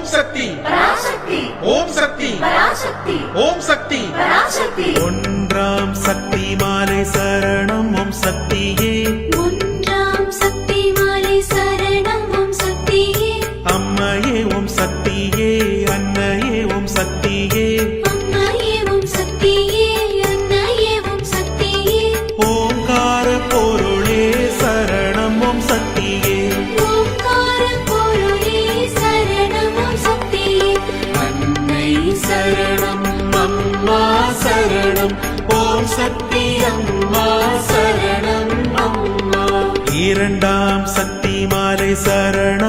ஓம் சக்தி பராசக்தி ஓம் சக்தி பராசக்தி ஓம் சக்தி பராசக்தி ஒன்றாம் சக்தி மாலை சரணம் ஓம் சக்தியே ஒன்றாம் சக்தி மாலை சரணம் ஓம் சக்தியே அம்மையே ஓம் சக்தியே அன்னையே ஓம் சக்தியே அம்மையே ஓம் சக்தியே அன்னையே ஓம் சக்தியே ஓங்கார பொருளே சரணம் ஓம் சக்தியே ஓம்கார பொருளே சரணம் ஓம் சக்தியே அன்னை சரணம் அம்மா சரணம் ஓம் சக்தி அம்மா சரணம் அம்மா இரண்டாம் சக்தி மாலை சரணம்